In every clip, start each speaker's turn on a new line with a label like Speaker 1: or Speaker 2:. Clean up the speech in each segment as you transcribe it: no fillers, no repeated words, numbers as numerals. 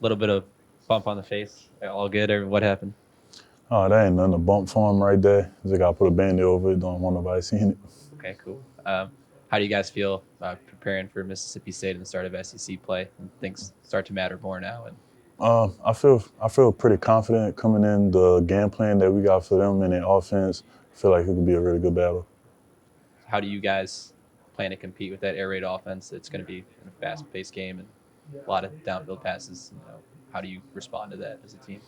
Speaker 1: Little bit of bump on the face. All good, or what happened?
Speaker 2: Oh, that ain't nothing to bump for him right there. Just gotta put a band-aid over it. Don't want nobody seeing it.
Speaker 1: Okay, cool. How do you guys feel preparing for Mississippi State and the start of SEC play? And things start to matter more now. And
Speaker 2: I feel pretty confident coming in. The game plan that we got for them and their offense, I feel like it could be a really good battle.
Speaker 1: how do you guys plan to compete with that air raid offense? It's going to be a fast-paced game and a lot of downfield passes. How do you respond to that as a team?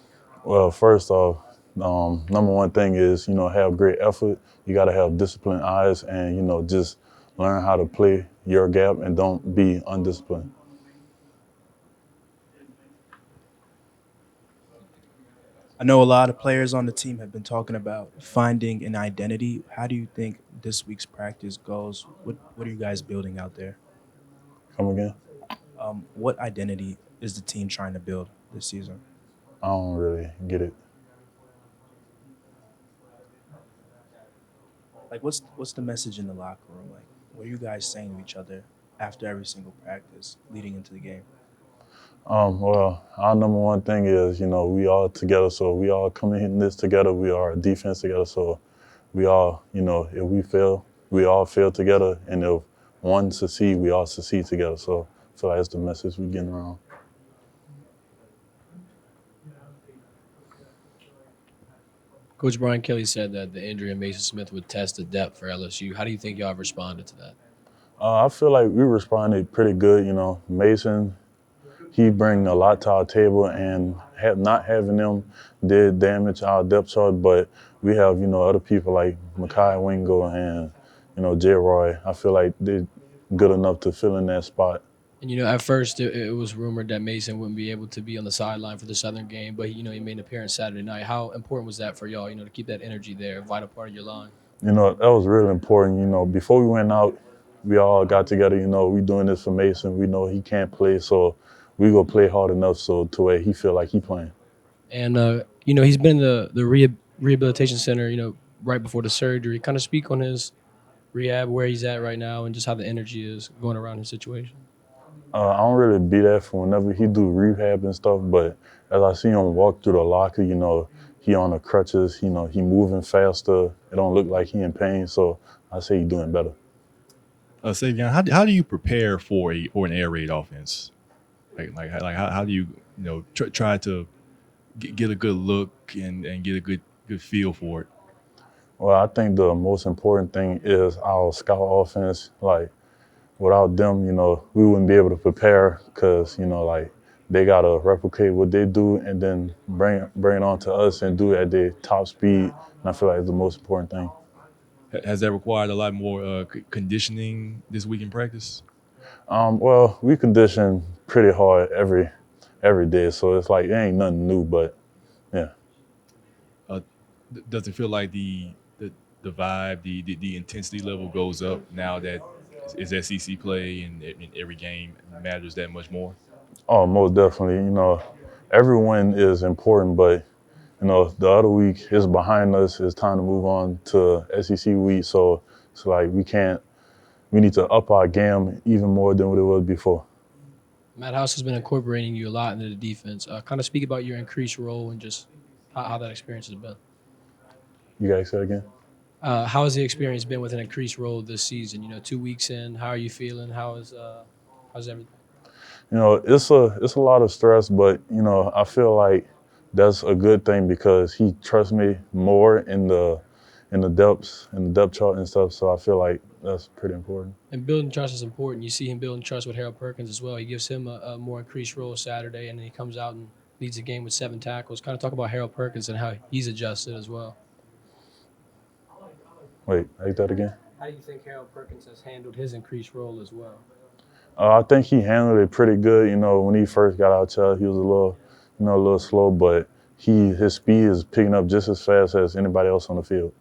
Speaker 2: Well, first off, number one thing is have great effort. You got to have disciplined eyes and just learn how to play your gap and don't be undisciplined.
Speaker 3: I know a lot of players on the team have been talking about finding an identity. How do you think this week's practice goes? What are you guys building out there?
Speaker 2: Come again?
Speaker 3: What identity is the team trying to build this season?
Speaker 2: I don't really get it.
Speaker 3: Like, what's the message in the locker room? Like, what are you guys saying to each other after every single practice leading into the game?
Speaker 2: Well, our number one thing is, we all together, so we all coming in this together. We are a defense together, so we all, if we fail, we all fail together, and if one succeed, we all succeed together. So I feel like that's the message we're getting around.
Speaker 4: Coach Brian Kelly said that the injury of Mason Smith would test the depth for LSU. How do you think y'all have responded to that?
Speaker 2: I feel like we responded pretty good. Mason, he bring a lot to our table, and not having them did damage our depth chart. But we have, other people like Makai Wingo and, J. Roy. I feel like they're good enough to fill in that spot.
Speaker 4: And, at first it was rumored that Mason wouldn't be able to be on the sideline for the Southern game, but, he made an appearance Saturday night. How important was that for y'all, to keep that energy there, a vital part of your line?
Speaker 2: That was really important. Before we went out, we all got together, we doing this for Mason. We know he can't play, so we go play hard enough so to where he feel like he playing.
Speaker 4: And, he's been in the rehabilitation center, right before the surgery. Kind of speak on his rehab, where he's at right now, and just how the energy is going around his situation.
Speaker 2: I don't really be there for whenever he do rehab and stuff, but as I see him walk through the locker, he on the crutches, he moving faster. It don't look like he in pain, so I say he doing better.
Speaker 5: Sai'von, how do you prepare for an air raid offense? How do you try to get a good look and get a good feel for it?
Speaker 2: Well, I think the most important thing is our scout offense. Like, without them, we wouldn't be able to prepare because, they got to replicate what they do and then bring it on to us and do it at their top speed. And I feel like it's the most important thing.
Speaker 5: Has that required a lot more conditioning this week in practice?
Speaker 2: Well, we condition pretty hard every day, so it's like it ain't nothing new, but yeah.
Speaker 5: Does it feel like the vibe, the intensity level goes up now that it's SEC play and every game matters that much more?
Speaker 2: Oh, most definitely. Every win is important, but the other week is behind us. It's time to move on to SEC week, so it's like we need to up our game even more than what it was before.
Speaker 4: Matt House has been incorporating you a lot into the defense. Kind of speak about your increased role and just how that experience has been.
Speaker 2: You guys say it again?
Speaker 4: How has the experience been with an increased role this season? 2 weeks in, how are you feeling? How's everything?
Speaker 2: It's a lot of stress, but I feel like that's a good thing because he trusts me more in the depth chart and stuff. So I feel like that's pretty important.
Speaker 4: And building trust is important. You see him building trust with Harold Perkins as well. He gives him a more increased role Saturday, and then he comes out and leads the game with 7 tackles. Kind of talk about Harold Perkins and how he's adjusted as well.
Speaker 2: Wait, say that again?
Speaker 4: How do you think Harold Perkins has handled his increased role as well?
Speaker 2: I think he handled it pretty good. When he first got out there, he was a little slow, but his speed is picking up just as fast as anybody else on the field.